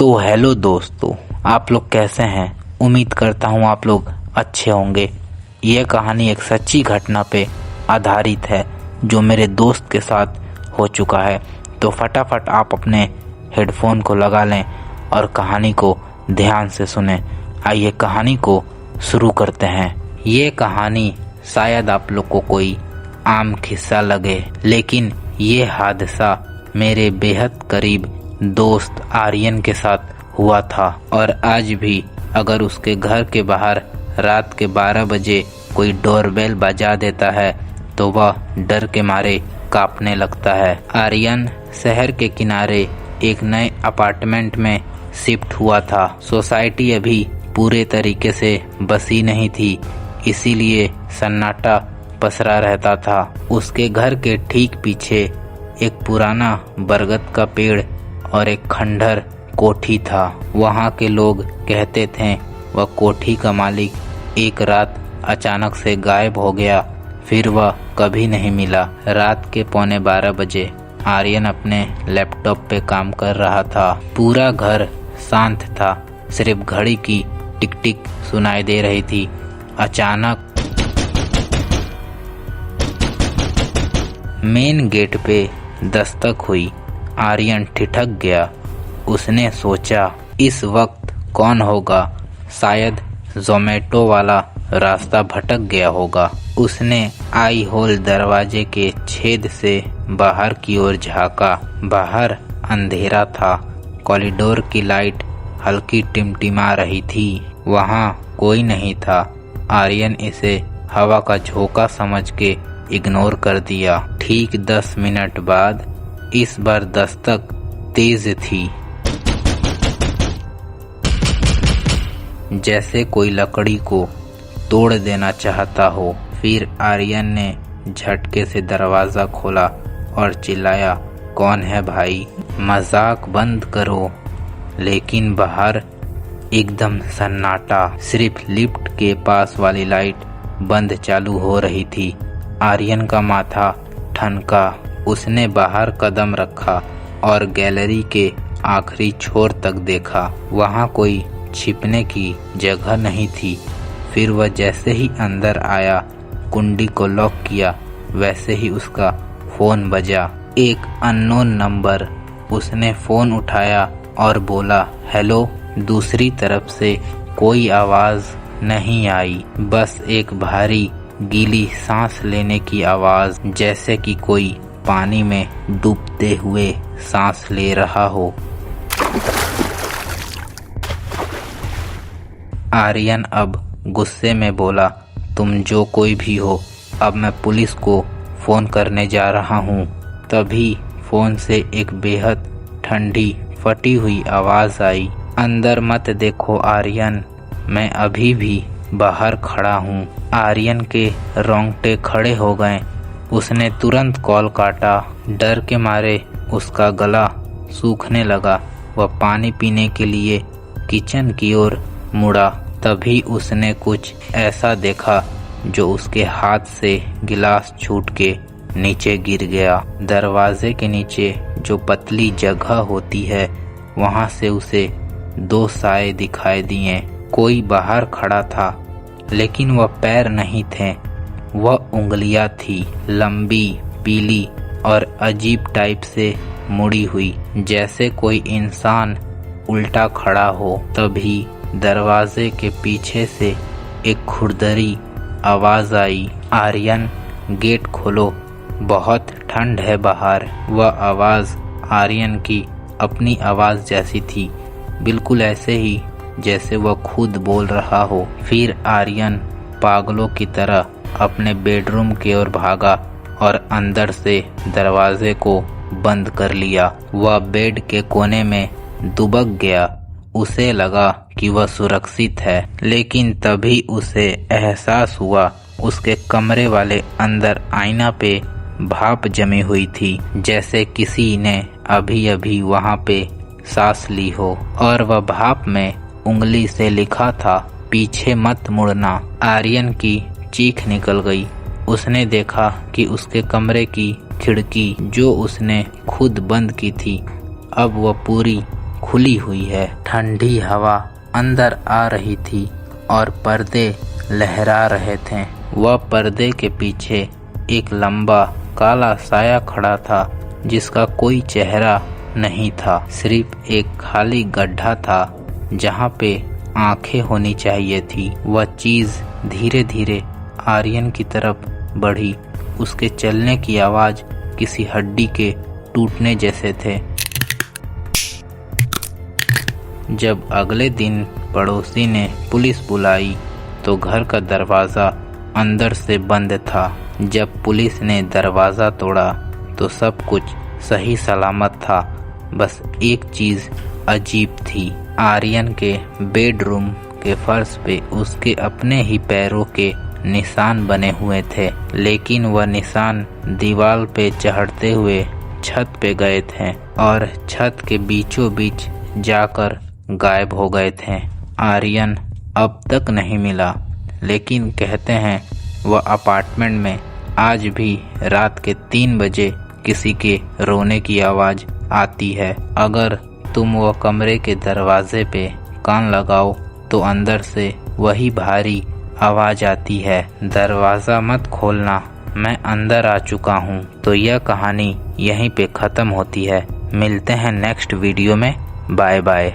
तो हेलो दोस्तों, आप लोग कैसे हैं। उम्मीद करता हूँ आप लोग अच्छे होंगे। यह कहानी एक सच्ची घटना पे आधारित है जो मेरे दोस्त के साथ हो चुका है। तो फटाफट आप अपने हेडफोन को लगा लें और कहानी को ध्यान से सुनें। आइए कहानी को शुरू करते हैं। ये कहानी शायद आप लोग को कोई आम किस्सा लगे, लेकिन ये हादसा मेरे बेहद करीब दोस्त आर्यन के साथ हुआ था और आज भी अगर उसके घर के बाहर रात के 12 बजे कोई डोरबेल बजा देता है तो वह डर के मारे कांपने लगता है। आर्यन शहर के किनारे एक नए अपार्टमेंट में शिफ्ट हुआ था। सोसाइटी अभी पूरे तरीके से बसी नहीं थी, इसीलिए सन्नाटा पसरा रहता था। उसके घर के ठीक पीछे एक पुराना बरगद का पेड़ और एक खंडहर कोठी था। वहाँ के लोग कहते थे वह कोठी का मालिक एक रात अचानक से गायब हो गया, फिर वह कभी नहीं मिला। रात के 11:15 बजे आर्यन अपने लैपटॉप पे काम कर रहा था। पूरा घर शांत था, सिर्फ घड़ी की टिक टिक सुनाई दे रही थी। अचानक मेन गेट पे दस्तक हुई। आर्यन ठिठक गया। उसने सोचा इस वक्त कौन होगा, शायद जोमेटो वाला रास्ता भटक गया होगा। उसने आई होल दरवाजे के छेद से बाहर की ओर झांका। बाहर अंधेरा था, कॉरिडोर की लाइट हल्की टिमटिमा रही थी। वहाँ कोई नहीं था। आर्यन इसे हवा का झोंका समझ के इग्नोर कर दिया। ठीक 10 मिनट बाद इस बार दस्तक तेज थी, जैसे कोई लकड़ी को तोड़ देना चाहता हो। फिर आर्यन ने झटके से दरवाजा खोला और चिल्लाया, कौन है भाई, मजाक बंद करो। लेकिन बाहर एकदम सन्नाटा, सिर्फ लिफ्ट के पास वाली लाइट बंद चालू हो रही थी। आर्यन का माथा ठनका। उसने बाहर कदम रखा और गैलरी के आखिरी छोर तक देखा। वहाँ कोई छिपने की जगह नहीं थी। फिर वह जैसे ही अंदर आया, कुंडी को लॉक किया, वैसे ही उसका फोन बजा। एक अननोन नंबर। उसने फोन उठाया और बोला, हेलो। दूसरी तरफ से कोई आवाज नहीं आई, बस एक भारी गीली सांस लेने की आवाज, जैसे कि कोई पानी में डूबते हुए सांस ले रहा हो। आर्यन अब गुस्से में बोला, तुम जो कोई भी हो, अब मैं पुलिस को फोन करने जा रहा हूँ। तभी फोन से एक बेहद ठंडी फटी हुई आवाज आई, अंदर मत देखो आर्यन, मैं अभी भी बाहर खड़ा हूँ। आर्यन के रोंगटे खड़े हो गए। उसने तुरंत कॉल काटा। डर के मारे उसका गला सूखने लगा। वह पानी पीने के लिए किचन की ओर मुड़ा। तभी उसने कुछ ऐसा देखा जो उसके हाथ से गिलास छूट के नीचे गिर गया। दरवाजे के नीचे जो पतली जगह होती है, वहां से उसे 2 साए दिखाई दिए। कोई बाहर खड़ा था, लेकिन वह पैर नहीं थे, वह उंगलियां थी, लंबी, पीली और अजीब टाइप से मुड़ी हुई, जैसे कोई इंसान उल्टा खड़ा हो। तभी दरवाजे के पीछे से एक खुरदरी आवाज आई, आर्यन गेट खोलो, बहुत ठंड है बाहर। वह आवाज आर्यन की अपनी आवाज जैसी थी, बिल्कुल ऐसे ही जैसे वह खुद बोल रहा हो। फिर आर्यन पागलों की तरह अपने बेडरूम की ओर भागा और अंदर से दरवाजे को बंद कर लिया। वह बेड के कोने में दुबक गया। उसे लगा कि वह सुरक्षित है, लेकिन तभी उसे एहसास हुआ उसके कमरे वाले अंदर आईना पे भाप जमी हुई थी, जैसे किसी ने अभी अभी वहां पे सांस ली हो। और वह भाप में उंगली से लिखा था, पीछे मत मुड़ना। आर्यन की चीख निकल गई। उसने देखा कि उसके कमरे की खिड़की जो उसने खुद बंद की थी, अब वह पूरी खुली हुई है। ठंडी हवा अंदर आ रही थी और पर्दे लहरा रहे थे। वह पर्दे के पीछे एक लंबा काला साया खड़ा था जिसका कोई चेहरा नहीं था, सिर्फ एक खाली गड्ढा था जहाँ पे आंखें होनी चाहिए थी। वह चीज धीरे धीरे आर्यन की तरफ बढ़ी। उसके चलने की आवाज किसी हड्डी के टूटने जैसे थे। जब अगले दिन पड़ोसी ने पुलिस बुलाई तो घर का दरवाज़ा अंदर से बंद था। जब पुलिस ने दरवाज़ा तोड़ा तो सब कुछ सही सलामत था। बस एक चीज़ अजीब थी। आर्यन के बेडरूम के फर्श पे उसके अपने ही पैरों के निशान बने हुए थे, लेकिन वह निशान दीवार पे चढ़ते हुए छत पे गए थे और छत के बीचों बीच जाकर गायब हो गए थे। आर्यन अब तक नहीं मिला, लेकिन कहते हैं वह अपार्टमेंट में आज भी रात के 3 बजे किसी के रोने की आवाज़ आती है। अगर तुम वह कमरे के दरवाजे पे कान लगाओ तो अंदर से वही भारी आवाज़ आती है, दरवाज़ा मत खोलना, मैं अंदर आ चुका हूँ। तो यह कहानी यहीं पे ख़त्म होती है। मिलते हैं नेक्स्ट वीडियो में। Bye bye.